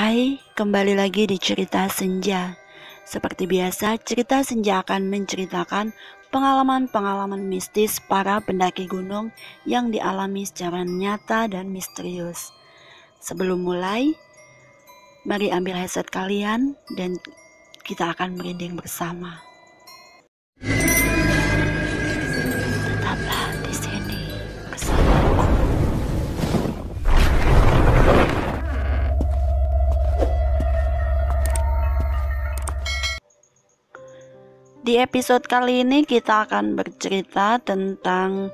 Hai, kembali lagi di Cerita Senja. Seperti biasa, Cerita Senja akan menceritakan pengalaman-pengalaman mistis para pendaki gunung yang dialami secara nyata dan misterius. Sebelum mulai, mari ambil headset kalian dan kita akan merinding bersama. Tetaplah di sini bersamaku. Di episode kali ini kita akan bercerita tentang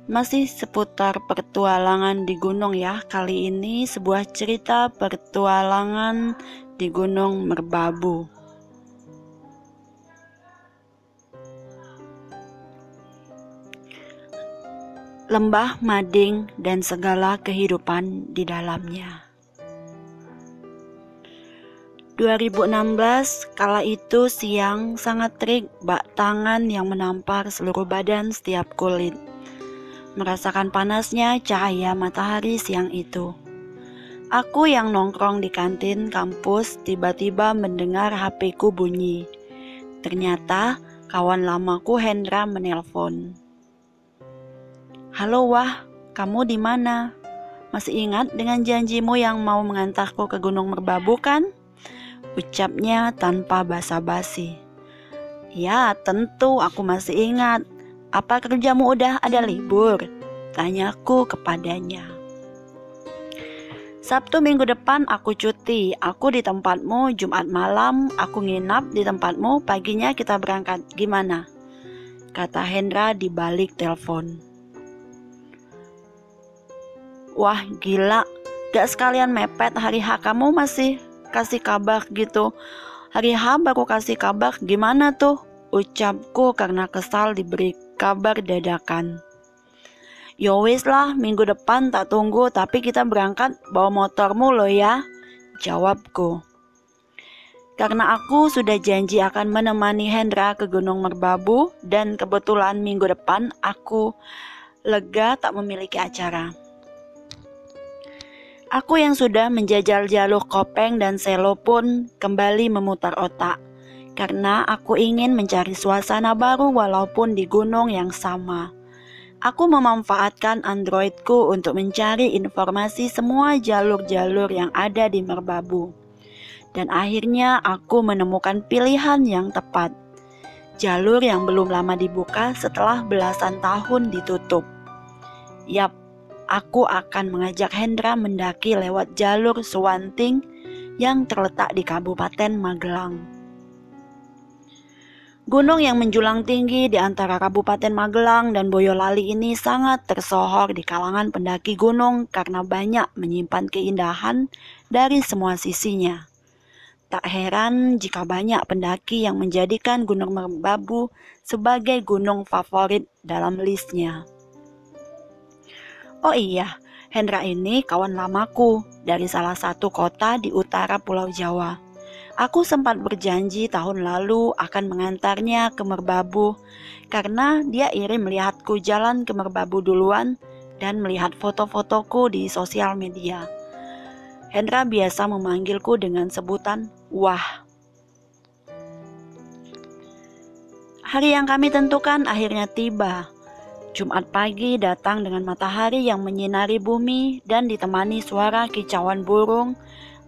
masih seputar petualangan di gunung ya. Kali ini sebuah cerita petualangan di Gunung Merbabu. Lembah Mading dan segala kehidupan di dalamnya. 2016, kala itu siang sangat terik, bak tangan yang menampar seluruh badan setiap kulit. Merasakan panasnya cahaya matahari siang itu. Aku yang nongkrong di kantin kampus tiba-tiba mendengar HP-ku bunyi. Ternyata kawan lamaku Hendra menelpon. "Halo Wah, kamu di mana? Masih ingat dengan janjimu yang mau mengantarku ke Gunung Merbabu kan?" Ucapnya tanpa basa-basi. "Ya, tentu aku masih ingat. Apa kerjamu udah ada libur?" tanyaku kepadanya. "Sabtu minggu depan aku cuti. Aku di tempatmu Jumat malam, aku nginap di tempatmu, paginya kita berangkat. Gimana?" kata Hendra di balik telepon. "Wah, gila. Gak sekalian mepet hari H kamu masih kasih kabar gitu. Hari H baru kasih kabar, gimana tuh?" ucapku karena kesal diberi kabar dadakan. "Yowis lah, minggu depan tak tunggu, tapi kita berangkat bawa motormu lo ya," jawabku. Karena aku sudah janji akan menemani Hendra ke Gunung Merbabu dan kebetulan minggu depan aku lega tak memiliki acara. Aku yang sudah menjajal jalur Kopeng dan Selo pun kembali memutar otak, karena aku ingin mencari suasana baru walaupun di gunung yang sama. Aku memanfaatkan Androidku untuk mencari informasi semua jalur-jalur yang ada di Merbabu. Dan akhirnya aku menemukan pilihan yang tepat. Jalur yang belum lama dibuka setelah belasan tahun ditutup. Yap, aku akan mengajak Hendra mendaki lewat jalur Suwanting yang terletak di Kabupaten Magelang. Gunung yang menjulang tinggi di antara Kabupaten Magelang dan Boyolali ini sangat tersohor di kalangan pendaki gunung karena banyak menyimpan keindahan dari semua sisinya. Tak heran jika banyak pendaki yang menjadikan Gunung Merbabu sebagai gunung favorit dalam listnya. Oh iya, Hendra ini kawan lamaku dari salah satu kota di utara Pulau Jawa. Aku sempat berjanji tahun lalu akan mengantarnya ke Merbabu karena dia iri melihatku jalan ke Merbabu duluan dan melihat foto-fotoku di sosial media. Hendra biasa memanggilku dengan sebutan Wah. Hari yang kami tentukan akhirnya tiba. Jumat pagi datang dengan matahari yang menyinari bumi dan ditemani suara kicauan burung.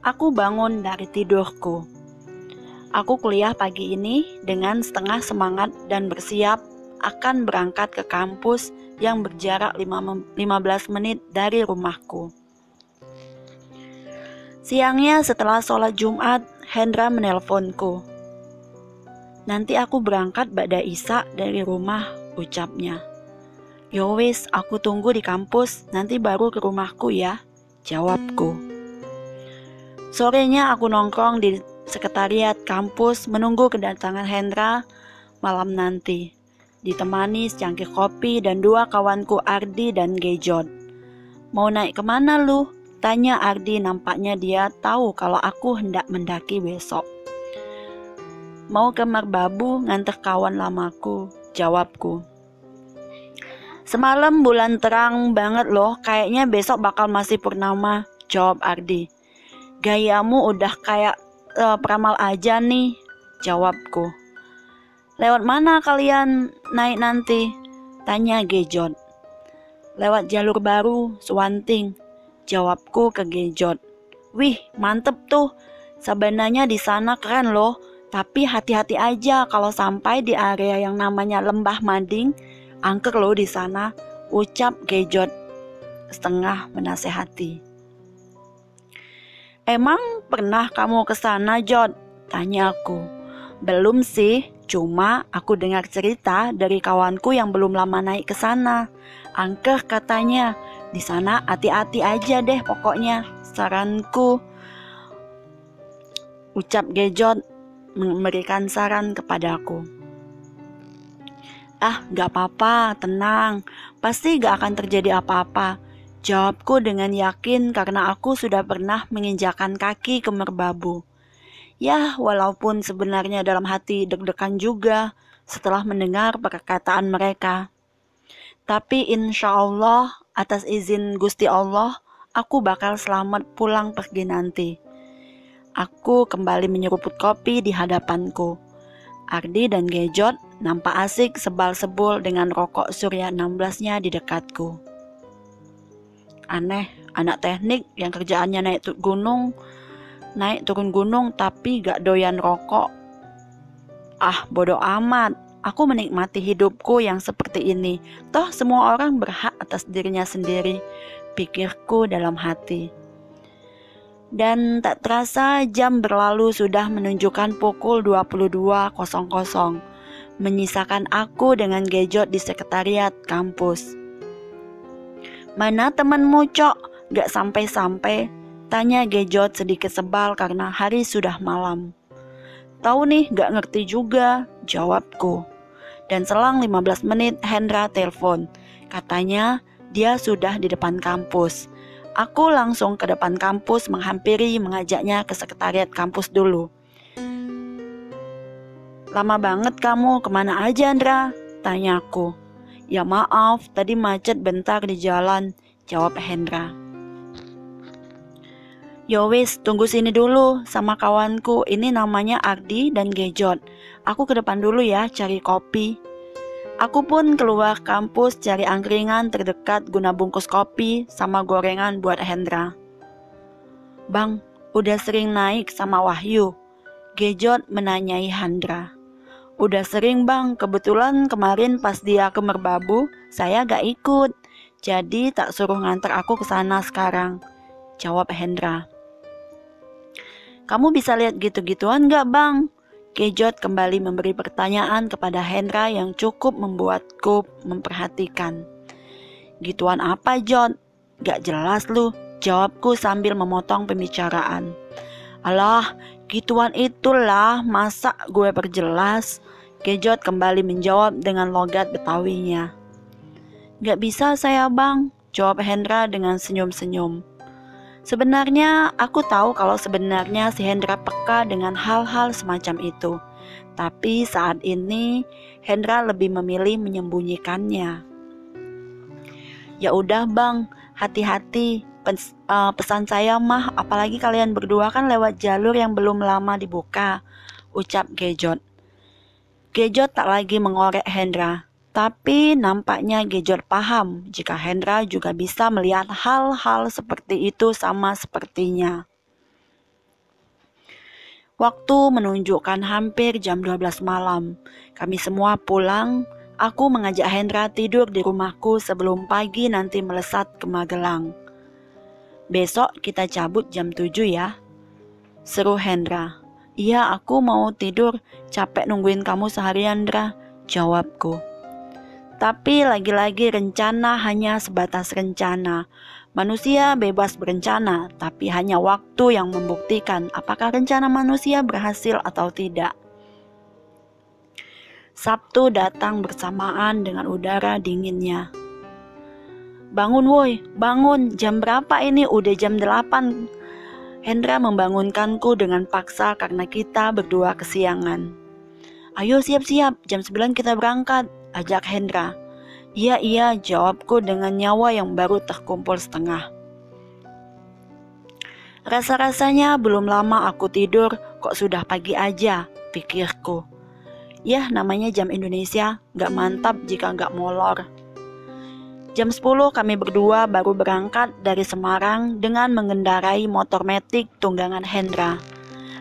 Aku bangun dari tidurku. Aku kuliah pagi ini dengan setengah semangat dan bersiap akan berangkat ke kampus yang berjarak 15 menit dari rumahku. Siangnya setelah sholat Jumat, Hendra menelponku. "Nanti aku berangkat ba'da Isya dari rumah," ucapnya. "Yowis, aku tunggu di kampus, nanti baru ke rumahku ya," jawabku. Sorenya aku nongkrong di sekretariat kampus menunggu kedatangan Hendra malam nanti, ditemani secangkir kopi dan dua kawanku Ardi dan Gejot. "Mau naik kemana lu?" tanya Ardi, nampaknya dia tahu kalau aku hendak mendaki besok. "Mau ke Merbabu nganter kawan lamaku," jawabku. "Semalam bulan terang banget loh, kayaknya besok bakal masih purnama," jawab Ardi. Gayamu udah kayak peramal aja nih, jawabku. Lewat mana kalian naik nanti? Tanya Gejot. Lewat jalur baru, Suwanting, jawabku ke Gejot. Wih, mantep tuh. Sebenarnya di sana keren loh. Tapi hati-hati aja kalau sampai di area yang namanya Lembah Mading. Angker loh di sana, ucap Gejot setengah menasehati. Emang pernah kamu ke sana, Jod? Tanya aku. Belum sih, cuma aku dengar cerita dari kawanku yang belum lama naik ke sana. Angker katanya, di sana hati-hati aja deh pokoknya, saranku. Ucap Gejot memberikan saran kepadaku. Ah, gak apa-apa, tenang. Pasti gak akan terjadi apa-apa. Jawabku dengan yakin karena aku sudah pernah menginjakan kaki ke Merbabu. Ya, walaupun sebenarnya dalam hati deg-degan juga setelah mendengar perkataan mereka. Tapi insya Allah, atas izin Gusti Allah, aku bakal selamat pulang pergi nanti. Aku kembali menyeruput kopi di hadapanku. Ardi dan Gejot nampak asik sebal-sebul dengan rokok Surya 16-nya di dekatku. Aneh, anak teknik yang kerjaannya naik turun gunung tapi gak doyan rokok. Ah, bodoh amat. Aku menikmati hidupku yang seperti ini. Toh semua orang berhak atas dirinya sendiri, pikirku dalam hati. Dan tak terasa jam berlalu sudah menunjukkan pukul 22.00, menyisakan aku dengan Gejot di sekretariat kampus. Mana temanmu, Cok? Gak sampai-sampai, tanya Gejot sedikit sebal karena hari sudah malam. Tahu nih, gak ngerti juga, jawabku. Dan selang 15 menit Hendra telepon. Katanya dia sudah di depan kampus. Aku langsung ke depan kampus menghampiri mengajaknya ke sekretariat kampus dulu. Lama banget kamu, kemana aja Hendra? Tanyaku. Ya maaf, tadi macet bentar di jalan, jawab Hendra. Yowis, tunggu sini dulu sama kawanku, ini namanya Ardi dan Gejot. Aku ke depan dulu ya cari kopi. Aku pun keluar kampus cari angkringan terdekat guna bungkus kopi sama gorengan buat Hendra. Bang, udah sering naik sama Wahyu? Gejot menanyai Hendra. Udah sering bang, kebetulan kemarin pas dia ke Merbabu, saya gak ikut. Jadi tak suruh nganter aku ke sana sekarang, jawab Hendra. Kamu bisa lihat gitu-gituan gak bang? Gejot kembali memberi pertanyaan kepada Hendra yang cukup membuatku memperhatikan. Gituan apa Jot? Gak jelas lu, jawabku sambil memotong pembicaraan. Alah, gituan itulah, masa gue perjelas? Gejot kembali menjawab dengan logat Betawinya. Gak bisa saya bang, jawab Hendra dengan senyum-senyum. Sebenarnya aku tahu kalau sebenarnya si Hendra peka dengan hal-hal semacam itu. Tapi saat ini Hendra lebih memilih menyembunyikannya. Ya udah bang, hati-hati. Pesan saya mah, apalagi kalian berdua kan lewat jalur yang belum lama dibuka, ucap Gejot. Gejot tak lagi mengorek Hendra. Tapi nampaknya Gejot paham jika Hendra juga bisa melihat hal-hal seperti itu sama sepertinya. Waktu menunjukkan hampir jam 12 malam. Kami semua pulang. Aku mengajak Hendra tidur di rumahku sebelum pagi nanti melesat ke Magelang. Besok kita cabut jam 7 ya, seru Hendra. Iya, aku mau tidur, capek nungguin kamu seharian Hendra, jawabku. Tapi lagi-lagi rencana hanya sebatas rencana. Manusia bebas berencana, tapi hanya waktu yang membuktikan apakah rencana manusia berhasil atau tidak. Sabtu datang bersamaan dengan udara dinginnya. Bangun woi, bangun, jam berapa ini? Udah jam 8. Hendra membangunkanku dengan paksa karena kita berdua kesiangan. Ayo siap-siap, jam 9 kita berangkat, ajak Hendra. Iya, jawabku dengan nyawa yang baru terkumpul setengah. Rasa-rasanya belum lama aku tidur, kok sudah pagi aja, pikirku. Yah, namanya jam Indonesia, gak mantap jika gak molor. Jam 10 kami berdua baru berangkat dari Semarang dengan mengendarai motor metik tunggangan Hendra.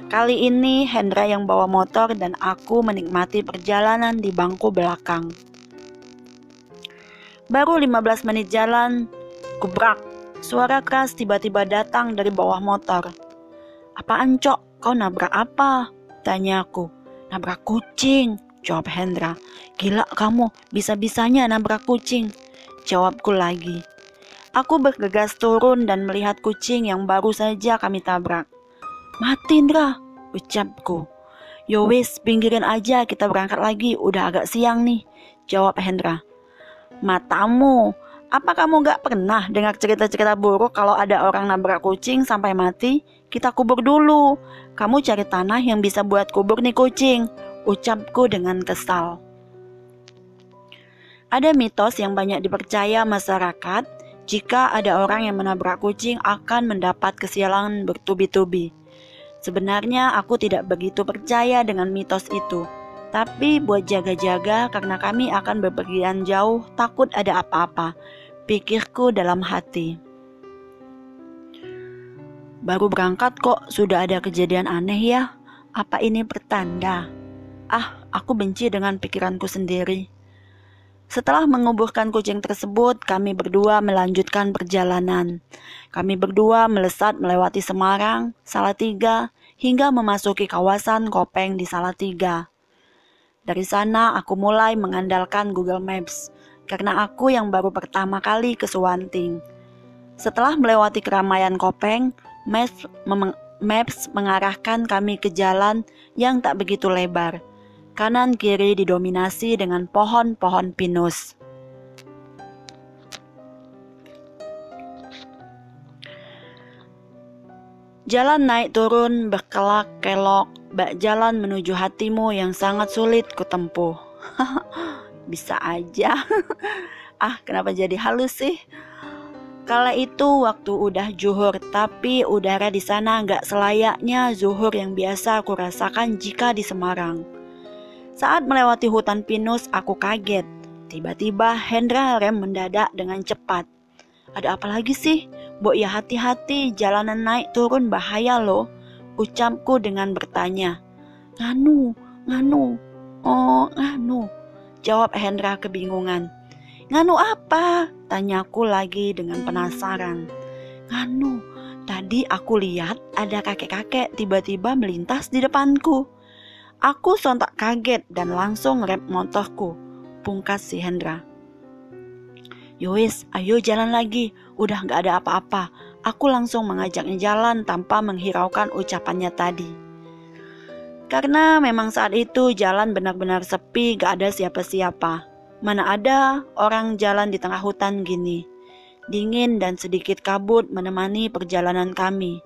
Kali ini Hendra yang bawa motor dan aku menikmati perjalanan di bangku belakang. Baru 15 menit jalan, kubrak. Suara keras tiba-tiba datang dari bawah motor. "Apaan, Cok? Kau nabrak apa?" tanyaku. "Nabrak kucing," jawab Hendra. "Gila kamu, bisa-bisanya nabrak kucing," jawabku lagi. Aku bergegas turun dan melihat kucing yang baru saja kami tabrak. "Mati, Ndra," ucapku. "Yo wis, pinggirin aja, kita berangkat lagi, udah agak siang nih," jawab Hendra. "Matamu, apa kamu gak pernah dengar cerita-cerita buruk kalau ada orang nabrak kucing sampai mati? Kita kubur dulu. Kamu cari tanah yang bisa buat kubur nih kucing," ucapku dengan kesal. Ada mitos yang banyak dipercaya masyarakat, jika ada orang yang menabrak kucing akan mendapat kesialan bertubi-tubi. Sebenarnya aku tidak begitu percaya dengan mitos itu. Tapi buat jaga-jaga karena kami akan bepergian jauh, takut ada apa-apa, pikirku dalam hati. Baru berangkat kok sudah ada kejadian aneh ya? Apa ini pertanda? Aku benci dengan pikiranku sendiri. Setelah menguburkan kucing tersebut, kami berdua melanjutkan perjalanan. Kami berdua melesat melewati Semarang, Salatiga, hingga memasuki kawasan Kopeng di Salatiga. Dari sana aku mulai mengandalkan Google Maps, karena aku yang baru pertama kali ke Suwanting. Setelah melewati keramaian Kopeng, Maps mengarahkan kami ke jalan yang tak begitu lebar. Kanan kiri didominasi dengan pohon-pohon pinus. Jalan naik turun berkelak-kelok, bak jalan menuju hatimu yang sangat sulit kutempuh. Bisa aja. Kenapa jadi halus sih? Kala itu waktu udah zuhur, tapi udara di sana gak selayaknya zuhur yang biasa aku rasakan jika di Semarang. Saat melewati hutan pinus, aku kaget. Tiba-tiba Hendra rem mendadak dengan cepat. "Ada apa lagi sih? Mbok ya hati-hati, jalanan naik turun bahaya loh," ucapku dengan bertanya. Nganu, oh nganu," jawab Hendra kebingungan. "Nganu apa?" tanyaku lagi dengan penasaran. "Nganu, tadi aku lihat ada kakek-kakek tiba-tiba melintas di depanku." Aku sontak kaget dan langsung rem motorku, pungkas si Hendra. "Yowis, ayo jalan lagi, udah gak ada apa-apa." Aku langsung mengajaknya jalan tanpa menghiraukan ucapannya tadi. Karena memang saat itu jalan benar-benar sepi, gak ada siapa-siapa. Mana ada orang jalan di tengah hutan gini. Dingin dan sedikit kabut menemani perjalanan kami.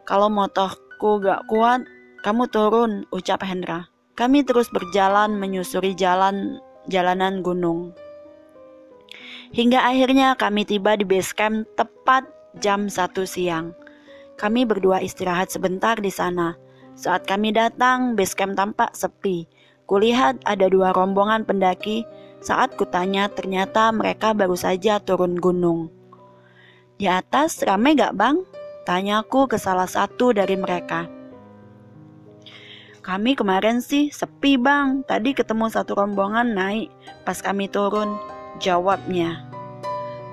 "Kalau motorku gak kuat, kamu turun," ucap Hendra. Kami terus berjalan menyusuri jalanan gunung. Hingga akhirnya kami tiba di base camp tepat jam 1 siang. Kami berdua istirahat sebentar di sana. Saat kami datang, base camp tampak sepi. Kulihat ada 2 rombongan pendaki. Saat kutanya, ternyata mereka baru saja turun gunung. "Di atas ramai gak bang?" tanyaku ke salah satu dari mereka. "Kami kemarin sih sepi bang, tadi ketemu 1 rombongan naik pas kami turun," jawabnya.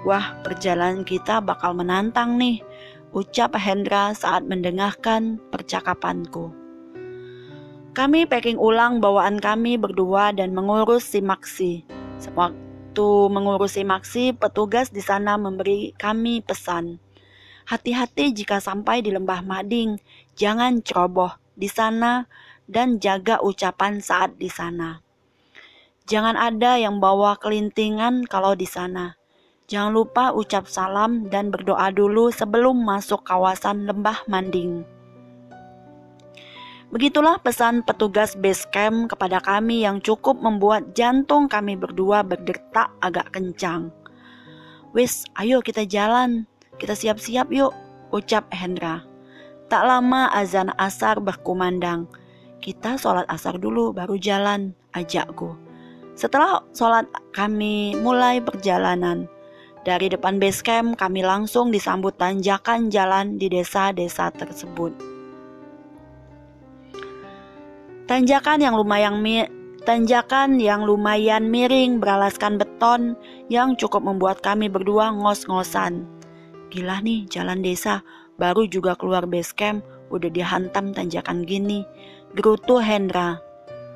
"Wah, perjalanan kita bakal menantang nih," ucap Hendra saat mendengarkan percakapanku. Kami packing ulang bawaan kami berdua dan mengurus si Maksi. Sewaktu mengurus si Maksi, petugas di sana memberi kami pesan. "Hati-hati jika sampai di Lembah Mading, jangan ceroboh di sana dan jaga ucapan saat di sana. Jangan ada yang bawa kelintingan kalau di sana. Jangan lupa ucap salam dan berdoa dulu sebelum masuk kawasan Lembah Mading." Begitulah pesan petugas base camp kepada kami yang cukup membuat jantung kami berdua berdetak agak kencang. "Wis, ayo kita jalan, kita siap-siap yuk," ucap Hendra. Tak lama azan asar berkumandang. Kita sholat asar dulu baru jalan, ajakku. Setelah sholat kami mulai perjalanan. Dari depan base camp kami langsung disambut tanjakan jalan di desa-desa tersebut. Tanjakan yang lumayan miring beralaskan beton yang cukup membuat kami berdua ngos-ngosan. Gila nih jalan desa, baru juga keluar base camp udah dihantam tanjakan gini, gerutu Hendra.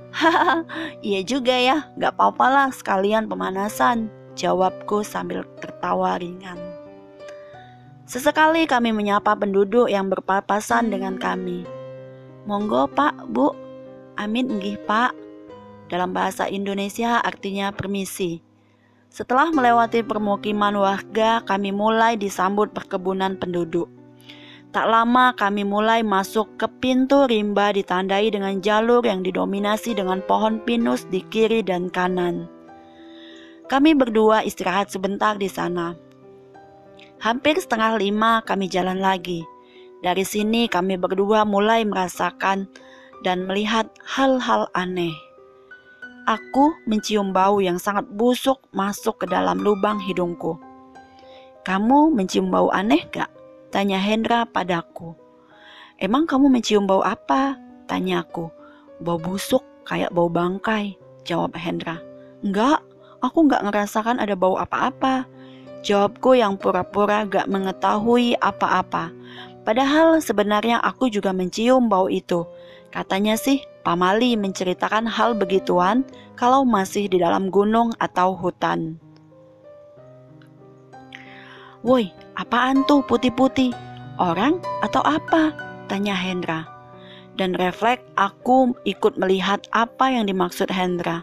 Hahaha, iya juga ya, gak apa-apa lah sekalian pemanasan, jawabku sambil tertawa ringan. Sesekali kami menyapa penduduk yang berpapasan dengan kami. Monggo pak, bu. Amin nggih pak. Dalam bahasa Indonesia artinya permisi. Setelah melewati permukiman warga, kami mulai disambut perkebunan penduduk. Tak lama kami mulai masuk ke pintu rimba ditandai dengan jalur yang didominasi dengan pohon pinus di kiri dan kanan. Kami berdua istirahat sebentar di sana. Hampir 4:30 kami jalan lagi. Dari sini kami berdua mulai merasakan dan melihat hal-hal aneh. Aku mencium bau yang sangat busuk masuk ke dalam lubang hidungku. Kamu mencium bau aneh gak? Tanya Hendra padaku. Emang kamu mencium bau apa? Tanyaku. Bau busuk kayak bau bangkai, jawab Hendra. Enggak, aku gak ngerasakan ada bau apa-apa, jawabku yang pura-pura gak mengetahui apa-apa. Padahal sebenarnya aku juga mencium bau itu. Katanya sih pamali menceritakan hal begituan kalau masih di dalam gunung atau hutan. Woi, apaan tuh putih-putih? Orang atau apa? Tanya Hendra. Dan refleks aku ikut melihat apa yang dimaksud Hendra.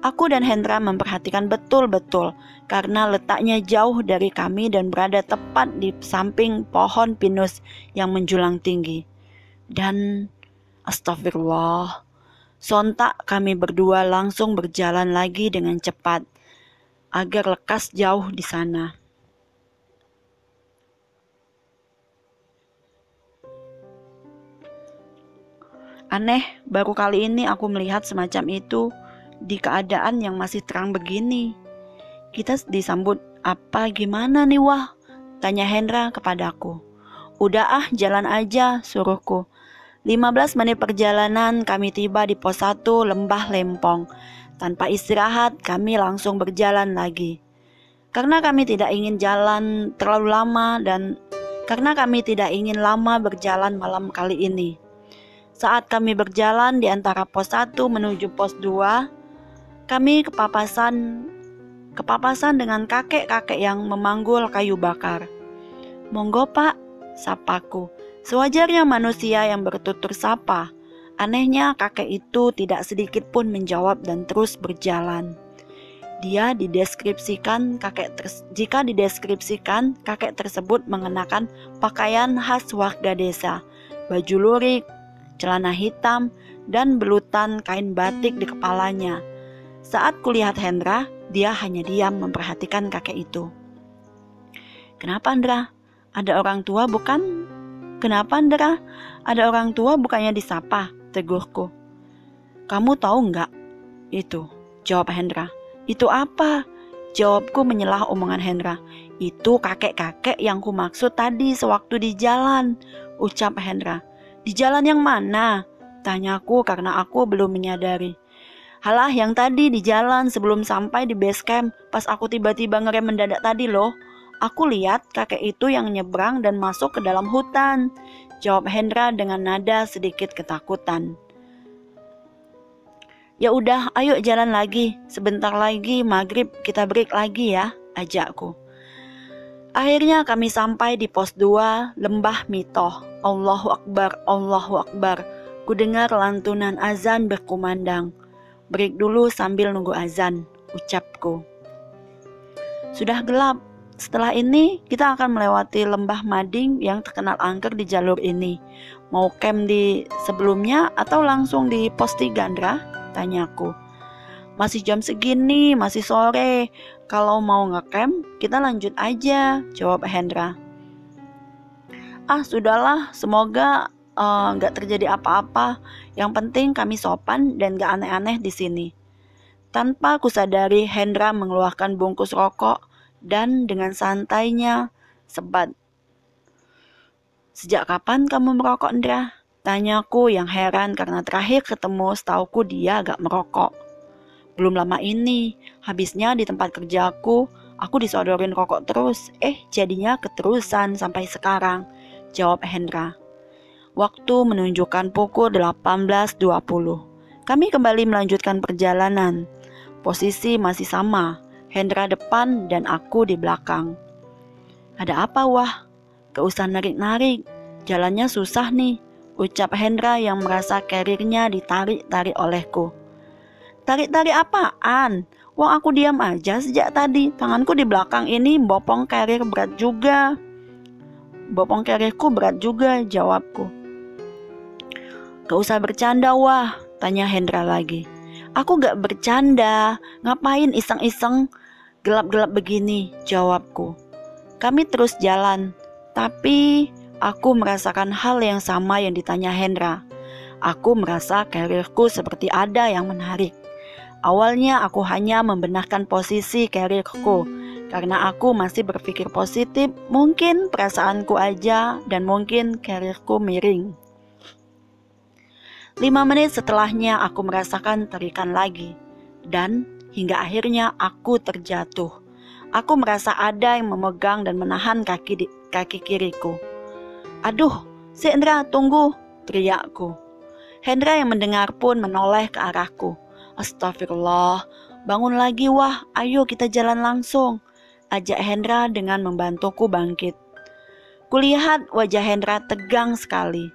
Aku dan Hendra memperhatikan betul-betul karena letaknya jauh dari kami dan berada tepat di samping pohon pinus yang menjulang tinggi. Dan astagfirullah, sontak kami berdua langsung berjalan lagi dengan cepat agar lekas jauh di sana. Aneh, baru kali ini aku melihat semacam itu di keadaan yang masih terang begini. Kita disambut apa gimana nih wah? Tanya Hendra kepadaku. Udah jalan aja, suruhku. 15 menit perjalanan kami tiba di pos 1 Lembah Lempong. Tanpa istirahat kami langsung berjalan lagi. Karena kami tidak ingin jalan terlalu lama dan karena kami tidak ingin lama berjalan malam kali ini. Saat kami berjalan di antara pos 1 menuju pos 2, kami kepapasan dengan kakek-kakek yang memanggul kayu bakar. Monggo pak, sapaku. Sewajarnya manusia yang bertutur sapa. Anehnya kakek itu tidak sedikit pun menjawab dan terus berjalan. Jika dideskripsikan kakek tersebut mengenakan pakaian khas warga desa, baju lurik, celana hitam, dan belutan kain batik di kepalanya. Saat kulihat Hendra, dia hanya diam memperhatikan kakek itu. Kenapa Hendra? Ada orang tua bukan? Kenapa Hendra? Ada orang tua bukannya disapa? Teguhku. Kamu tahu nggak? Itu, jawab Hendra. Itu apa? Jawabku menyelah omongan Hendra. Itu kakek-kakek yang ku maksud tadi sewaktu di jalan, ucap Hendra. Di jalan yang mana? Tanyaku karena aku belum menyadari. Halah yang tadi di jalan sebelum sampai di base camp, pas aku tiba-tiba ngerem mendadak tadi loh. Aku lihat kakek itu yang nyebrang dan masuk ke dalam hutan, jawab Hendra dengan nada sedikit ketakutan. Ya udah, ayo jalan lagi. Sebentar lagi maghrib kita break lagi ya, ajakku. Akhirnya kami sampai di pos 2 Lembah Mitoh. Allahu Akbar, Allahu Akbar. Kudengar lantunan azan berkumandang. Break dulu sambil nunggu azan, ucapku. Sudah gelap. Setelah ini kita akan melewati lembah Mading yang terkenal angker di jalur ini. Mau camp di sebelumnya atau langsung di pos 3 Andra? Tanyaku. Masih jam segini, masih sore. Kalau mau ngecamp, kita lanjut aja, jawab Hendra. Ah, sudahlah, semoga nggak terjadi apa-apa. Yang penting kami sopan dan nggak aneh-aneh di sini. Tanpa kusadari, Hendra mengeluarkan bungkus rokok dan dengan santainya sebat. Sejak kapan kamu merokok, Hendra? Tanyaku yang heran karena terakhir ketemu setauku dia agak merokok. Belum lama ini, habisnya di tempat kerjaku, aku disodorin rokok terus. Jadinya keterusan sampai sekarang, jawab Hendra. Waktu menunjukkan pukul 18.20. Kami kembali melanjutkan perjalanan. Posisi masih sama, Hendra depan dan aku di belakang. Ada apa, Wah? Gak usah narik-narik, jalannya susah nih, ucap Hendra yang merasa karirnya ditarik-tarik olehku. Tarik-tarik apaan? Wong aku diam aja sejak tadi, tanganku di belakang ini bopong karirku berat juga, jawabku. Gak usah bercanda, Wah, tanya Hendra lagi. Aku gak bercanda, ngapain iseng-iseng gelap-gelap begini, jawabku. Kami terus jalan, tapi aku merasakan hal yang sama yang ditanya Hendra. Aku merasa karirku seperti ada yang menarik. Awalnya aku hanya membenarkan posisi karirku, karena aku masih berpikir positif, mungkin perasaanku aja dan mungkin karirku miring. 5 menit setelahnya aku merasakan tarikan lagi, dan hingga akhirnya aku terjatuh. Aku merasa ada yang memegang dan menahan kaki kiriku. Aduh, si Hendra, tunggu, teriakku. Hendra yang mendengar pun menoleh ke arahku. Astagfirullah, bangun lagi, Wah, ayo kita jalan langsung, ajak Hendra dengan membantuku bangkit. Kulihat wajah Hendra tegang sekali.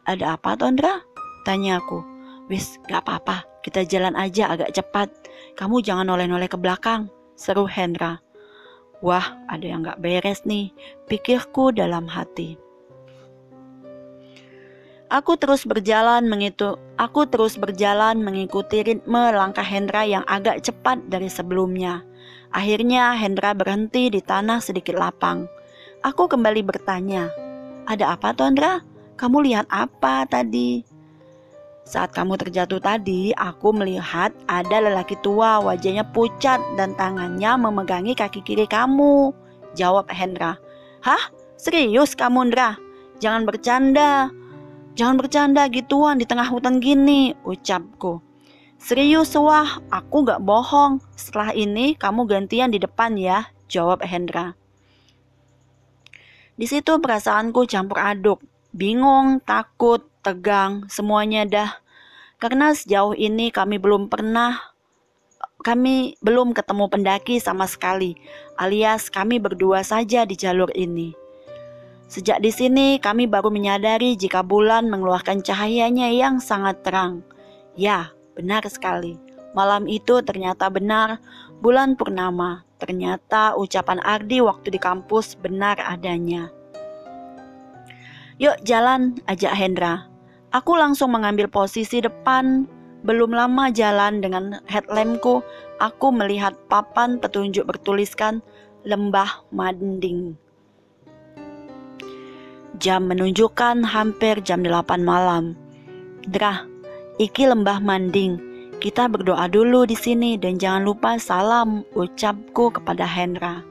Ada apa, Hendra? Tanyaku. Wis, gak apa-apa, kita jalan aja agak cepat. Kamu jangan noleh-noleh ke belakang, seru Hendra. Wah, ada yang gak beres nih, pikirku dalam hati. Aku terus berjalan mengikuti ritme langkah Hendra yang agak cepat dari sebelumnya. Akhirnya Hendra berhenti di tanah sedikit lapang. Aku kembali bertanya, ada apa, Hendra? Kamu lihat apa tadi? Saat kamu terjatuh tadi, aku melihat ada lelaki tua, wajahnya pucat dan tangannya memegangi kaki kiri kamu, jawab Hendra. Hah? Serius kamu, Hendra? Jangan bercanda gituan di tengah hutan gini, ucapku. Serius, Wah, aku gak bohong. Setelah ini kamu gantian di depan ya, jawab Hendra. Di situ perasaanku campur aduk, bingung, takut, tegang, semuanya dah. Karena sejauh ini kami belum ketemu pendaki sama sekali, alias kami berdua saja di jalur ini. Sejak di sini kami baru menyadari jika bulan mengeluarkan cahayanya yang sangat terang. Ya, benar sekali. Malam itu ternyata benar bulan purnama. Ternyata ucapan Ardi waktu di kampus benar adanya. Yuk jalan, ajak Hendra. Aku langsung mengambil posisi depan. Belum lama jalan dengan headlampku, aku melihat papan petunjuk bertuliskan Lembah Manding. Jam menunjukkan hampir jam 8 malam. Drah, iki Lembah Manding. Kita berdoa dulu di sini dan jangan lupa salam, ucapku kepada Hendra.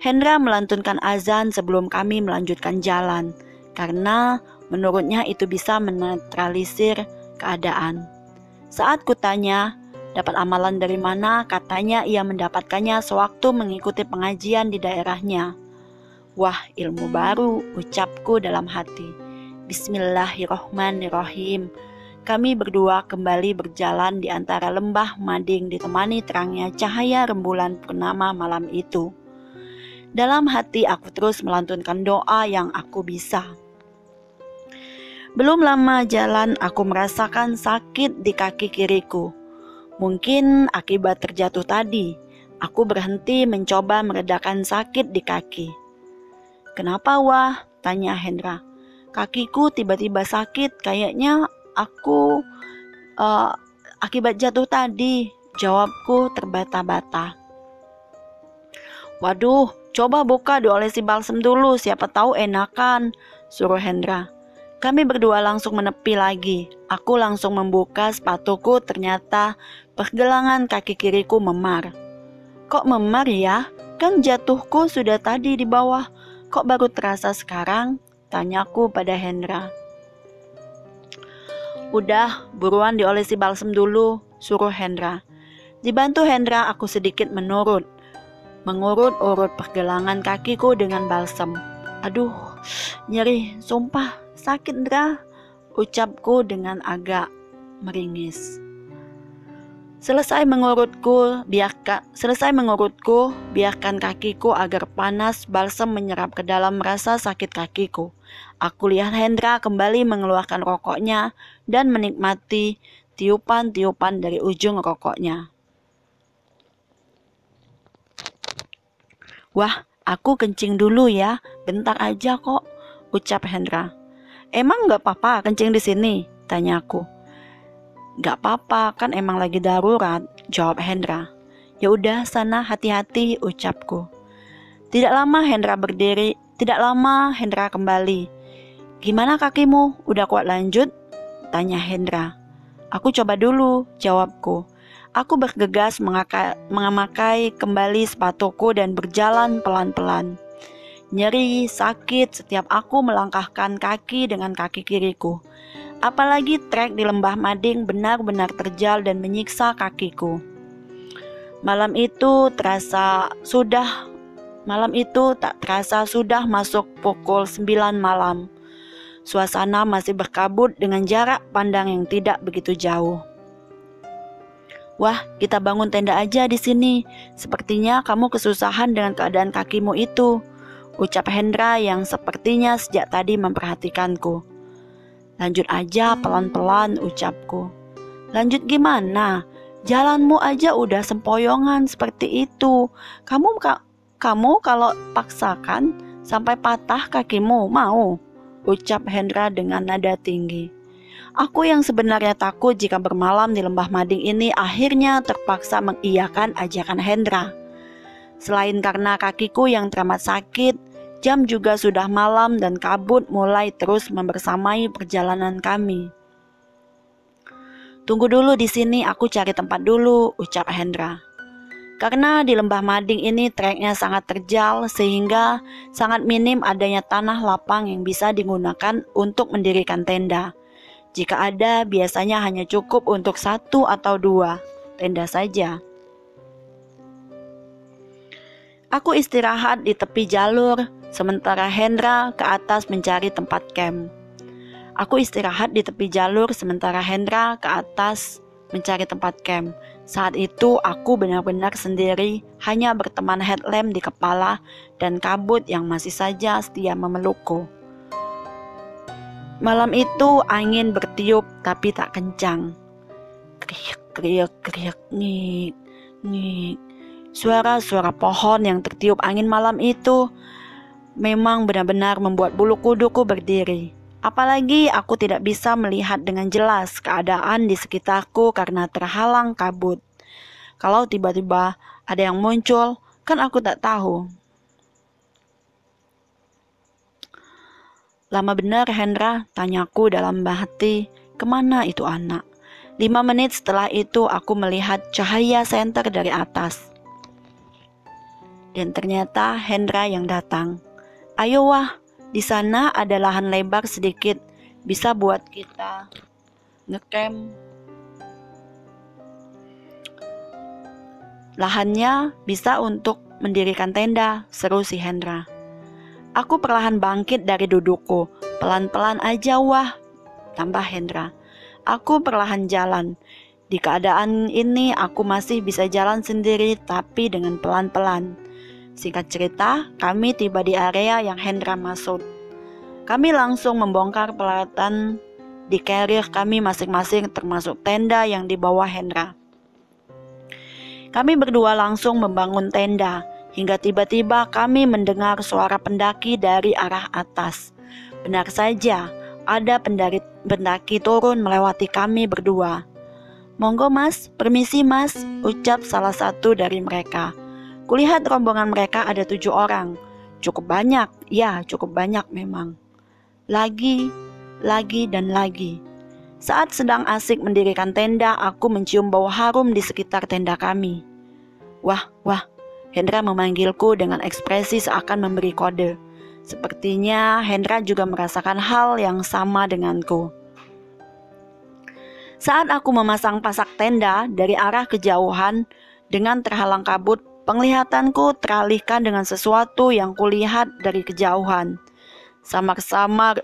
Hendra melantunkan azan sebelum kami melanjutkan jalan, karena menurutnya itu bisa menetralisir keadaan. Saat kutanya, dapat amalan dari mana? Katanya ia mendapatkannya sewaktu mengikuti pengajian di daerahnya. Wah, ilmu baru, ucapku dalam hati. Bismillahirrohmanirrohim. Kami berdua kembali berjalan di antara lembah Manding ditemani terangnya cahaya rembulan purnama malam itu. Dalam hati aku terus melantunkan doa yang aku bisa. Belum lama jalan aku merasakan sakit di kaki kiriku. Mungkin akibat terjatuh tadi. Aku berhenti mencoba meredakan sakit di kaki. Kenapa, Wah? Tanya Hendra. Kakiku tiba-tiba sakit, kayaknya aku akibat jatuh tadi, jawabku terbata-bata. Waduh, Coba buka diolesi balsem dulu, siapa tahu enakan, suruh Hendra. Kami berdua langsung menepi lagi. Aku langsung membuka sepatuku, ternyata pergelangan kaki kiriku memar. Kok memar ya? Kan jatuhku sudah tadi di bawah. Kok baru terasa sekarang? Tanyaku pada Hendra. Udah, buruan diolesi balsem dulu, suruh Hendra. Dibantu Hendra, aku sedikit mengurut-urut pergelangan kakiku dengan balsem. Aduh, nyeri, sumpah, sakit Ndra, ucapku dengan agak meringis. Selesai mengurutku, biarkan kakiku agar panas balsem menyerap ke dalam rasa sakit kakiku. Aku lihat Hendra kembali mengeluarkan rokoknya dan menikmati tiupan-tiupan dari ujung rokoknya. Wah, aku kencing dulu ya, bentar aja kok, ucap Hendra. Emang gak apa-apa kencing di sini? Tanya aku. Gak apa-apa, kan emang lagi darurat, jawab Hendra. Ya udah sana, hati-hati, ucapku. Tidak lama Hendra kembali. Gimana kakimu? Udah kuat lanjut? Tanya Hendra. Aku coba dulu, jawabku. Aku bergegas memakai kembali sepatuku dan berjalan pelan-pelan. Nyeri, sakit setiap aku melangkahkan kaki dengan kaki kiriku. Apalagi trek di lembah Mading benar-benar terjal dan menyiksa kakiku. Malam itu tak terasa sudah masuk pukul 9 malam. Suasana masih berkabut dengan jarak pandang yang tidak begitu jauh. Wah, kita bangun tenda aja di sini. Sepertinya kamu kesusahan dengan keadaan kakimu itu, ucap Hendra yang sepertinya sejak tadi memperhatikanku. Lanjut aja pelan-pelan, ucapku. Lanjut gimana? Jalanmu aja udah sempoyongan seperti itu. Kamu kalau paksakan sampai patah kakimu, mau? Ucap Hendra dengan nada tinggi. Aku yang sebenarnya takut jika bermalam di lembah Mading ini akhirnya terpaksa mengiyakan ajakan Hendra. Selain karena kakiku yang teramat sakit, jam juga sudah malam dan kabut mulai terus membersamai perjalanan kami. Tunggu dulu di sini, aku cari tempat dulu, ucap Hendra. Karena di lembah Mading ini treknya sangat terjal sehingga sangat minim adanya tanah lapang yang bisa digunakan untuk mendirikan tenda. Jika ada, biasanya hanya cukup untuk 1 atau 2 tenda saja. Aku istirahat di tepi jalur, sementara Hendra ke atas mencari tempat camp. Saat itu aku benar-benar sendiri, hanya berteman headlamp di kepala dan kabut yang masih saja setia memelukku. Malam itu angin bertiup tapi tak kencang. Kriak, kriak, kriak, ngik, ngik. Suara-suara pohon yang tertiup angin malam itu memang benar-benar membuat bulu kuduku berdiri. Apalagi aku tidak bisa melihat dengan jelas keadaan di sekitarku karena terhalang kabut. Kalau tiba-tiba ada yang muncul, kan aku tak tahu. Lama benar Hendra, tanyaku dalam hati, kemana itu anak? 5 menit setelah itu aku melihat cahaya senter dari atas. Dan ternyata Hendra yang datang. Ayo wah, di sana ada lahan lebar sedikit, bisa buat kita ngecamp. Lahannya bisa untuk mendirikan tenda, seru si Hendra. Aku perlahan bangkit dari dudukku. Pelan-pelan aja wah, tambah Hendra. Aku perlahan jalan. Di keadaan ini aku masih bisa jalan sendiri tapi dengan pelan-pelan. Singkat cerita, kami tiba di area yang Hendra maksud. Kami langsung membongkar peralatan di carrier kami masing-masing termasuk tenda yang dibawa Hendra. Kami berdua langsung membangun tenda. Hingga tiba-tiba kami mendengar suara pendaki dari arah atas. Benar saja, ada pendaki turun melewati kami berdua. Monggo mas, permisi mas, ucap salah satu dari mereka. Kulihat rombongan mereka ada 7 orang. Cukup banyak, ya cukup banyak memang. Lagi, dan lagi. Saat sedang asik mendirikan tenda, aku mencium bau harum di sekitar tenda kami. Wah, Hendra memanggilku dengan ekspresi seakan memberi kode. Sepertinya Hendra juga merasakan hal yang sama denganku. Saat aku memasang pasak tenda dari arah kejauhan dengan terhalang kabut, penglihatanku teralihkan dengan sesuatu yang kulihat dari kejauhan. Samar-samar,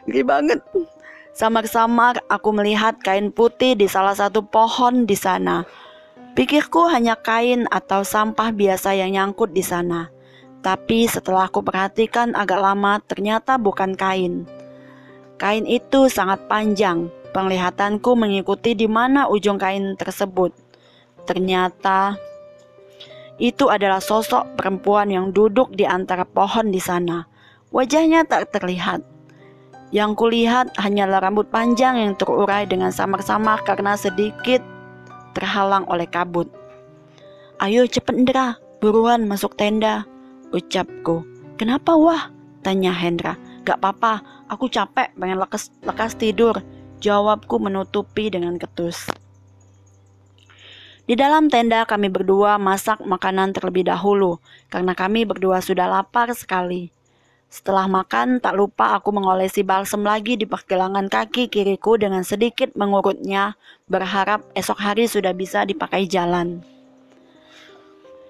ngeri banget. Samar-samar aku melihat kain putih di salah satu pohon di sana. Pikirku hanya kain atau sampah biasa yang nyangkut di sana. Tapi setelah aku perhatikan agak lama, ternyata bukan kain. Kain itu sangat panjang. Penglihatanku mengikuti di mana ujung kain tersebut. Ternyata itu adalah sosok perempuan yang duduk di antara pohon di sana. Wajahnya tak terlihat. Yang kulihat hanyalah rambut panjang yang terurai dengan samar-samar karena sedikit terhalang oleh kabut. Ayo cepet Hendra, buruan masuk tenda, ucapku. Kenapa wah? Tanya Hendra. Gak apa-apa, aku capek pengen lekas tidur, jawabku menutupi dengan ketus. Di dalam tenda kami berdua masak makanan terlebih dahulu, karena kami berdua sudah lapar sekali. Setelah makan, tak lupa aku mengolesi balsem lagi di pergelangan kaki kiriku dengan sedikit mengurutnya, berharap esok hari sudah bisa dipakai jalan.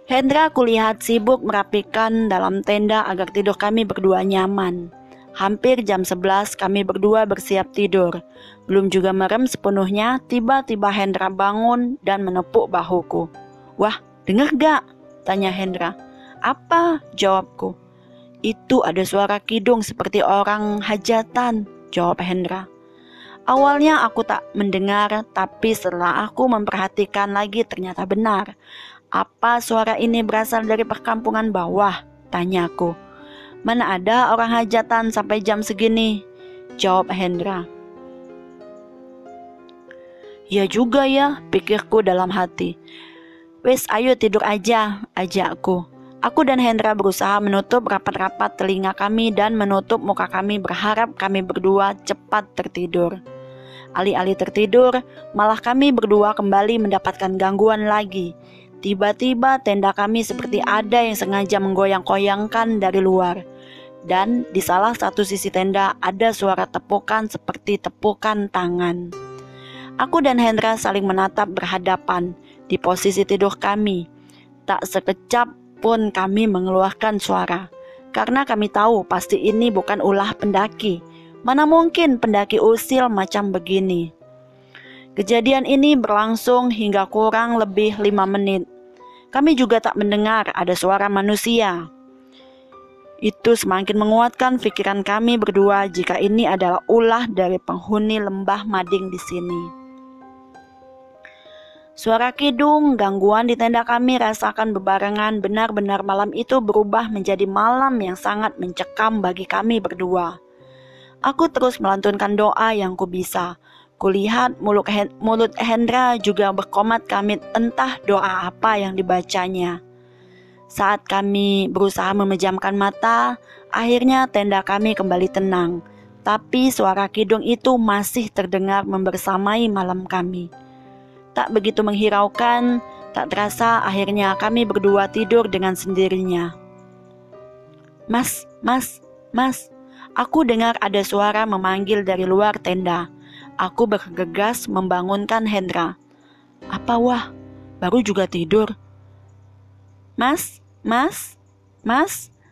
Hendra kulihat sibuk merapikan dalam tenda agar tidur kami berdua nyaman. Hampir jam 11 kami berdua bersiap tidur. Belum juga merem sepenuhnya, tiba-tiba Hendra bangun dan menepuk bahuku. Wah, dengar gak? Tanya Hendra. Apa? Jawabku. Itu ada suara kidung seperti orang hajatan, jawab Hendra. Awalnya aku tak mendengar, tapi setelah aku memperhatikan lagi ternyata benar. Apa suara ini berasal dari perkampungan bawah? Tanyaku. Mana ada orang hajatan sampai jam segini? Jawab Hendra. Ya juga ya, pikirku dalam hati. Wes ayo tidur aja, ajakku. Aku dan Hendra berusaha menutup rapat-rapat telinga kami dan menutup muka kami berharap kami berdua cepat tertidur. Alih-alih tertidur, malah kami berdua kembali mendapatkan gangguan lagi. Tiba-tiba tenda kami seperti ada yang sengaja menggoyang-goyangkan dari luar. Dan di salah satu sisi tenda ada suara tepukan seperti tepukan tangan. Aku dan Hendra saling menatap berhadapan di posisi tidur kami. Tak sekejap pun kami mengeluarkan suara. Karena kami tahu pasti ini bukan ulah pendaki. Mana mungkin pendaki usil macam begini. Kejadian ini berlangsung hingga kurang lebih 5 menit. Kami juga tak mendengar ada suara manusia. Itu semakin menguatkan pikiran kami berdua jika ini adalah ulah dari penghuni lembah Mading di sini. Suara kidung, gangguan di tenda kami rasakan bebarengan, benar-benar malam itu berubah menjadi malam yang sangat mencekam bagi kami berdua. Aku terus melantunkan doa yang kubisa. Kulihat mulut Hendra juga berkomat kamit entah doa apa yang dibacanya. Saat kami berusaha memejamkan mata, akhirnya tenda kami kembali tenang. Tapi suara kidung itu masih terdengar membersamai malam kami. Tak begitu menghiraukan, tak terasa akhirnya kami berdua tidur dengan sendirinya. Mas, aku dengar ada suara memanggil dari luar tenda. Aku bergegas membangunkan Hendra. Apa wah, baru juga tidur. Mas,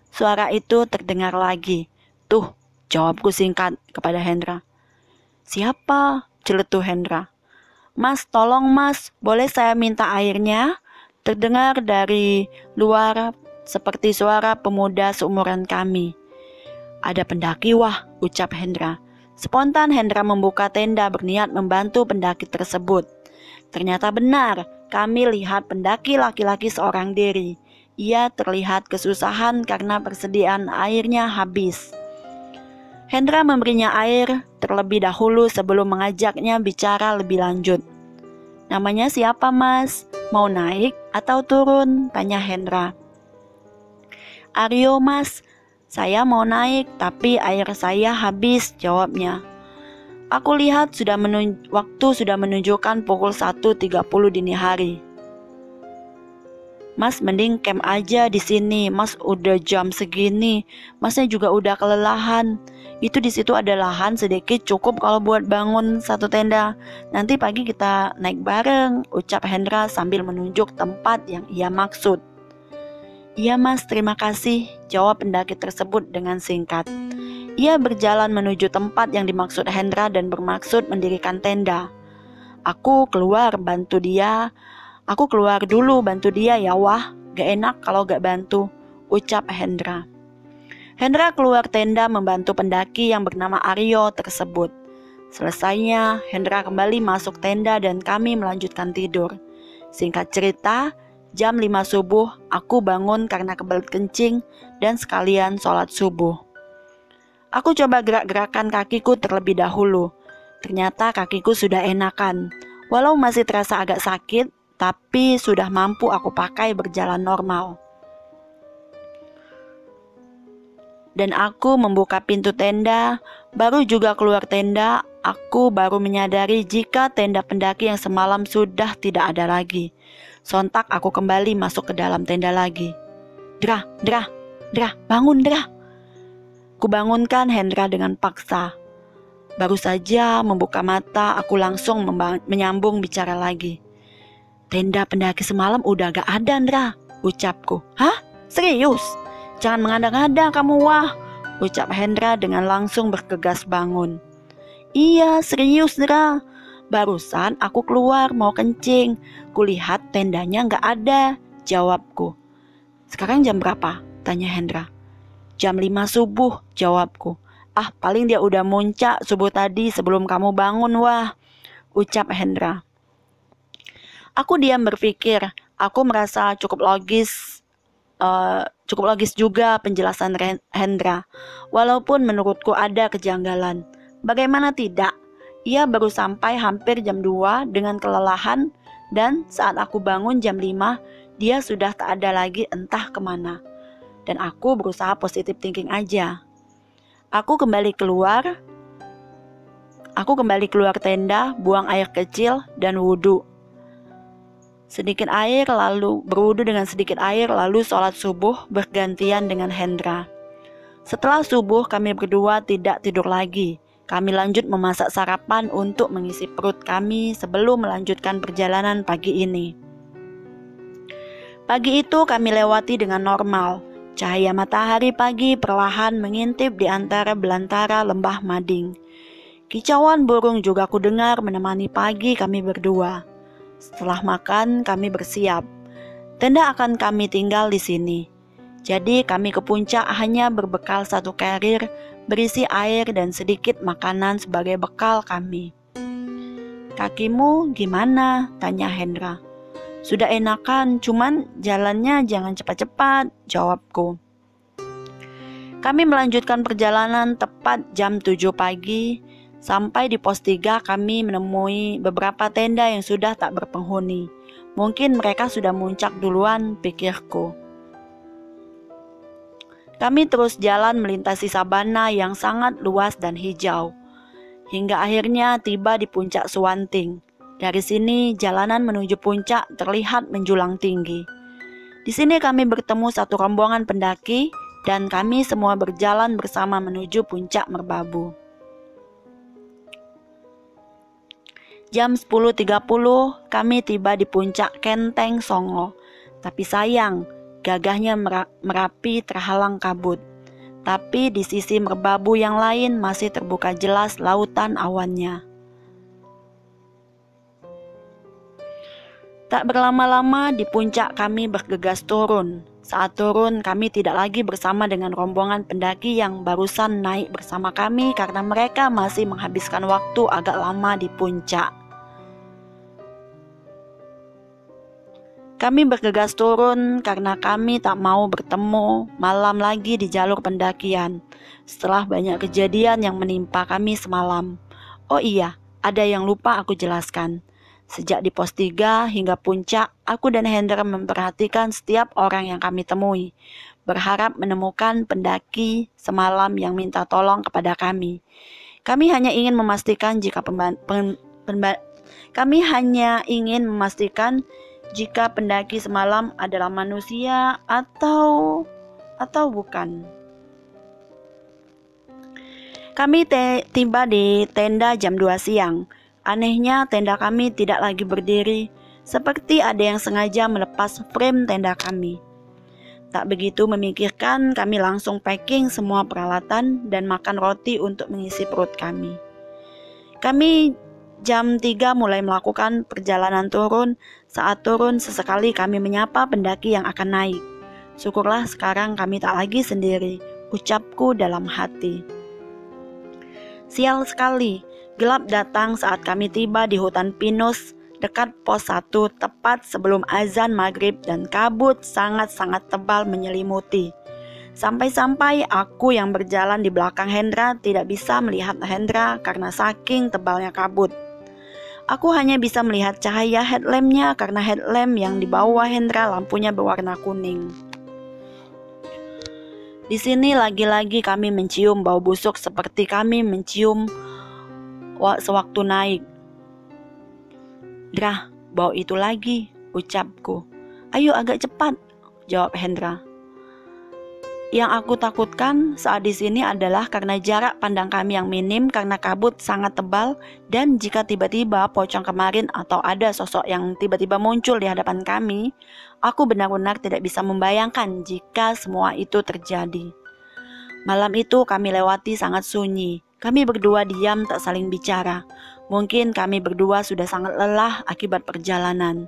suara itu terdengar lagi. Tuh, jawabku singkat kepada Hendra. Siapa? Celetuk Hendra. Mas, tolong mas, boleh saya minta airnya? Terdengar dari luar seperti suara pemuda seumuran kami. Ada pendaki wah, ucap Hendra. Spontan Hendra membuka tenda berniat membantu pendaki tersebut. Ternyata benar, kami lihat pendaki laki-laki seorang diri. Ia terlihat kesusahan karena persediaan airnya habis. Hendra memberinya air terlebih dahulu sebelum mengajaknya bicara lebih lanjut. Namanya siapa mas? Mau naik? atau turun? Tanya Hendra. Aryo mas, saya mau naik tapi air saya habis, jawabnya. Aku lihat waktu sudah menunjukkan pukul 1.30 dini hari. Mas mending camp aja di sini. Mas udah jam segini. Masnya juga udah kelelahan. Itu di situ ada lahan sedikit cukup kalau buat bangun satu tenda. Nanti pagi kita naik bareng, ucap Hendra sambil menunjuk tempat yang ia maksud. Iya mas, terima kasih, jawab pendaki tersebut dengan singkat. Ia berjalan menuju tempat yang dimaksud Hendra dan bermaksud mendirikan tenda. Aku keluar dulu bantu dia ya wah, gak enak kalau gak bantu, ucap Hendra. Hendra keluar tenda membantu pendaki yang bernama Aryo tersebut. Selesainya, Hendra kembali masuk tenda dan kami melanjutkan tidur. Singkat cerita, jam 5 subuh aku bangun karena kebelet kencing dan sekalian sholat subuh. Aku coba gerak-gerakan kakiku terlebih dahulu. Ternyata kakiku sudah enakan. Walau masih terasa agak sakit, tapi sudah mampu aku pakai berjalan normal. Dan aku membuka pintu tenda, baru juga keluar tenda, aku baru menyadari jika tenda pendaki yang semalam sudah tidak ada lagi. Sontak aku kembali masuk ke dalam tenda lagi. Dra, bangun Dra. Kubangunkan Hendra dengan paksa. Baru saja membuka mata, aku langsung menyambung bicara lagi. Tenda pendaki semalam udah gak ada, Ndra, ucapku. Hah? Serius? Jangan mengada-ngada kamu wah, ucap Hendra dengan langsung bergegas bangun. Iya, serius Ndra. Barusan aku keluar mau kencing. Kulihat tendanya gak ada, jawabku. Sekarang jam berapa? Tanya Hendra. Jam 5 subuh, jawabku. Ah, paling dia udah muncak subuh tadi sebelum kamu bangun, wah, ucap Hendra. Aku diam berpikir, aku merasa cukup logis juga penjelasan Hendra. Walaupun menurutku ada kejanggalan. Bagaimana tidak? Ia baru sampai hampir jam 2 dengan kelelahan dan saat aku bangun jam 5, dia sudah tak ada lagi entah kemana. Dan aku berusaha positive thinking aja. Aku kembali keluar tenda, buang air kecil dan wudhu. Berwudhu dengan sedikit air lalu sholat subuh bergantian dengan Hendra. Setelah subuh kami berdua tidak tidur lagi. Kami lanjut memasak sarapan untuk mengisi perut kami sebelum melanjutkan perjalanan pagi ini. Pagi itu kami lewati dengan normal. Cahaya matahari pagi perlahan mengintip di antara belantara lembah Mading. Kicauan burung juga ku dengar menemani pagi kami berdua. Setelah makan, kami bersiap. Tenda akan kami tinggal di sini. Jadi kami ke puncak hanya berbekal satu carrier berisi air dan sedikit makanan sebagai bekal kami. Kakimu gimana? Tanya Hendra. Sudah enakan, cuman jalannya jangan cepat-cepat, jawabku. Kami melanjutkan perjalanan tepat jam 7 pagi. Sampai di pos 3 kami menemui beberapa tenda yang sudah tak berpenghuni. Mungkin mereka sudah muncak duluan, pikirku. Kami terus jalan melintasi sabana yang sangat luas dan hijau. Hingga akhirnya tiba di puncak Suwanting. Dari sini jalanan menuju puncak terlihat menjulang tinggi. Di sini kami bertemu satu rombongan pendaki dan kami semua berjalan bersama menuju puncak Merbabu. Jam 10.30 kami tiba di puncak Kenteng Songo. Tapi sayang, gagahnya Merapi terhalang kabut. Tapi di sisi Merbabu yang lain masih terbuka jelas lautan awannya. Tak berlama-lama di puncak kami bergegas turun. Saat turun kami tidak lagi bersama dengan rombongan pendaki yang barusan naik bersama kami karena mereka masih menghabiskan waktu agak lama di puncak. Kami bergegas turun karena kami tak mau bertemu malam lagi di jalur pendakian setelah banyak kejadian yang menimpa kami semalam. Oh iya, ada yang lupa aku jelaskan. Sejak di pos 3 hingga puncak, aku dan Hendra memperhatikan setiap orang yang kami temui, berharap menemukan pendaki semalam yang minta tolong kepada kami. Kami hanya ingin memastikan jika pendaki semalam adalah manusia atau bukan. Kami tiba di tenda jam 2 siang. Anehnya tenda kami tidak lagi berdiri, seperti ada yang sengaja melepas frame tenda kami. Tak begitu memikirkan, kami langsung packing semua peralatan dan makan roti untuk mengisi perut kami. Kami jam 3 mulai melakukan perjalanan turun. Saat turun sesekali kami menyapa pendaki yang akan naik. Syukurlah sekarang kami tak lagi sendiri, ucapku dalam hati. Sial sekali, gelap datang saat kami tiba di hutan pinus dekat pos 1 tepat sebelum azan maghrib dan kabut sangat-sangat tebal menyelimuti. Sampai-sampai aku yang berjalan di belakang Hendra tidak bisa melihat Hendra karena saking tebalnya kabut. Aku hanya bisa melihat cahaya headlampnya karena headlamp yang di bawah Hendra lampunya berwarna kuning. Di sini lagi-lagi kami mencium bau busuk seperti kami mencium sewaktu naik. "Drah, bau itu lagi," ucapku. "Ayo agak cepat," jawab Hendra. Yang aku takutkan saat di sini adalah karena jarak pandang kami yang minim karena kabut sangat tebal, dan jika tiba-tiba pocong kemarin atau ada sosok yang tiba-tiba muncul di hadapan kami, aku benar-benar tidak bisa membayangkan jika semua itu terjadi. Malam itu kami lewati sangat sunyi. Kami berdua diam tak saling bicara. Mungkin kami berdua sudah sangat lelah akibat perjalanan.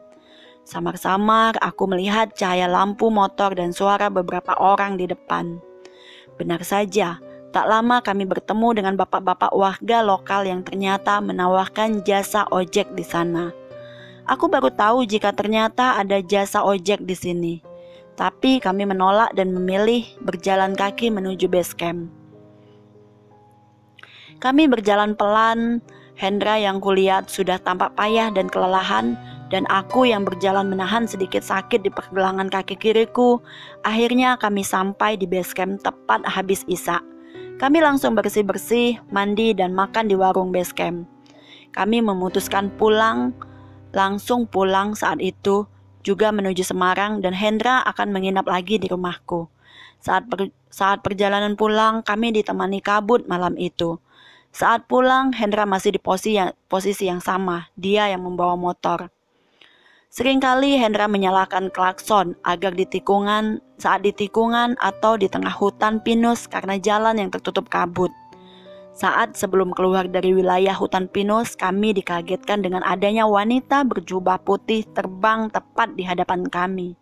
Samar-samar aku melihat cahaya lampu motor dan suara beberapa orang di depan. Benar saja, tak lama kami bertemu dengan bapak-bapak warga lokal yang ternyata menawarkan jasa ojek di sana. Aku baru tahu jika ternyata ada jasa ojek di sini. Tapi kami menolak dan memilih berjalan kaki menuju base camp. Kami berjalan pelan. Hendra yang kulihat sudah tampak payah dan kelelahan, dan aku yang berjalan menahan sedikit sakit di pergelangan kaki kiriku. Akhirnya kami sampai di base camp tepat habis isya. Kami langsung bersih-bersih, mandi dan makan di warung base camp. Kami memutuskan langsung pulang saat itu, juga menuju Semarang, dan Hendra akan menginap lagi di rumahku. Saat perjalanan pulang, kami ditemani kabut malam itu. Saat pulang, Hendra masih di posisi yang sama, dia yang membawa motor. Seringkali Hendra menyalakan klakson agar saat di tikungan atau di tengah hutan pinus karena jalan yang tertutup kabut. Saat sebelum keluar dari wilayah hutan pinus, kami dikagetkan dengan adanya wanita berjubah putih terbang tepat di hadapan kami.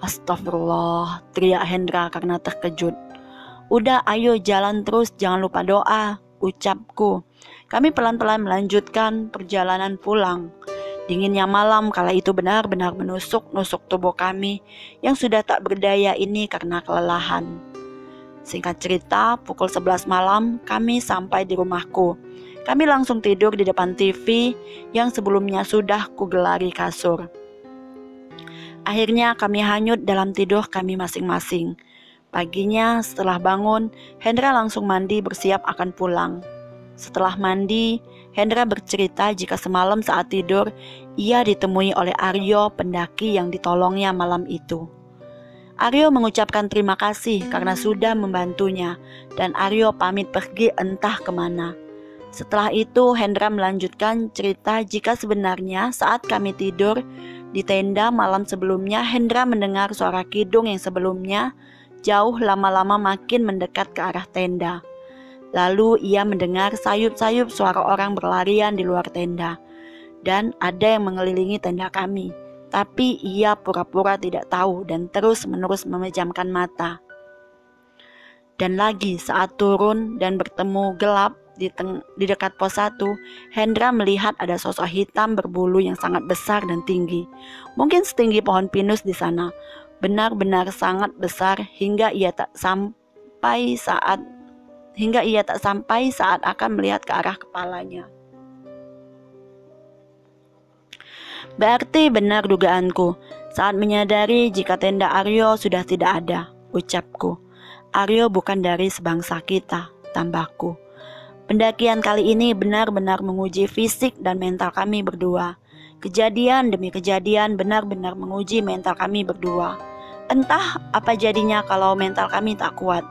"Astagfirullah," teriak Hendra karena terkejut. "Udah, ayo jalan terus, jangan lupa doa," ucapku. Kami pelan-pelan melanjutkan perjalanan pulang. Dinginnya malam kala itu benar-benar menusuk-nusuk tubuh kami yang sudah tak berdaya ini karena kelelahan. Singkat cerita, pukul 11 malam kami sampai di rumahku. Kami langsung tidur di depan TV yang sebelumnya sudah kugelari kasur. Akhirnya kami hanyut dalam tidur kami masing-masing. Paginya setelah bangun, Hendra langsung mandi bersiap akan pulang. Setelah mandi, Hendra bercerita jika semalam saat tidur, ia ditemui oleh Aryo, pendaki yang ditolongnya malam itu. Aryo mengucapkan terima kasih karena sudah membantunya, dan Aryo pamit pergi entah kemana. Setelah itu, Hendra melanjutkan cerita jika sebenarnya saat kami tidur di tenda malam sebelumnya, Hendra mendengar suara kidung yang sebelumnya jauh lama-lama makin mendekat ke arah tenda. Lalu ia mendengar sayup-sayup suara orang berlarian di luar tenda, dan ada yang mengelilingi tenda kami. Tapi ia pura-pura tidak tahu dan terus-menerus memejamkan mata. Dan lagi saat turun dan bertemu gelap di dekat pos 1, Hendra melihat ada sosok hitam berbulu yang sangat besar dan tinggi. Mungkin setinggi pohon pinus di sana. Benar-benar sangat besar hingga ia tak sampai saat akan melihat ke arah kepalanya. Berarti benar dugaanku saat menyadari jika tenda Aryo sudah tidak ada, ucapku. Aryo bukan dari sebangsa kita, tambahku. Pendakian kali ini benar-benar menguji fisik dan mental kami berdua. Kejadian demi kejadian benar-benar menguji mental kami berdua. Entah apa jadinya kalau mental kami tak kuat.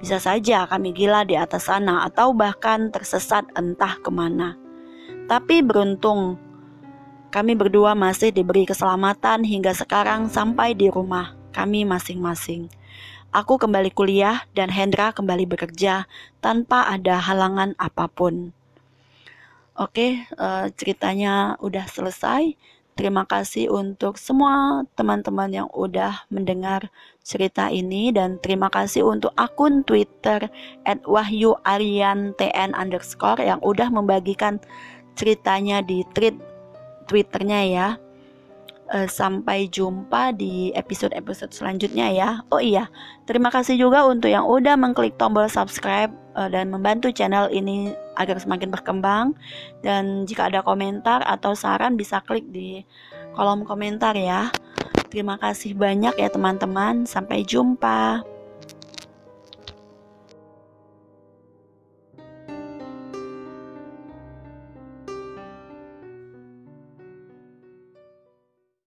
Bisa saja kami gila di atas sana atau bahkan tersesat entah kemana. Tapi beruntung, kami berdua masih diberi keselamatan hingga sekarang sampai di rumah kami masing-masing. Aku kembali kuliah dan Hendra kembali bekerja tanpa ada halangan apapun. Oke, ceritanya udah selesai. Terima kasih untuk semua teman-teman yang udah mendengar cerita ini, dan terima kasih untuk akun Twitter @wahyuaryan_tn_ yang udah membagikan ceritanya di Twitternya ya. Sampai jumpa di episode-episode selanjutnya ya. Oh iya, terima kasih juga untuk yang udah mengklik tombol subscribe dan membantu channel ini agar semakin berkembang. Dan jika ada komentar atau saran bisa klik di kolom komentar ya. Terima kasih banyak ya teman-teman. Sampai jumpa.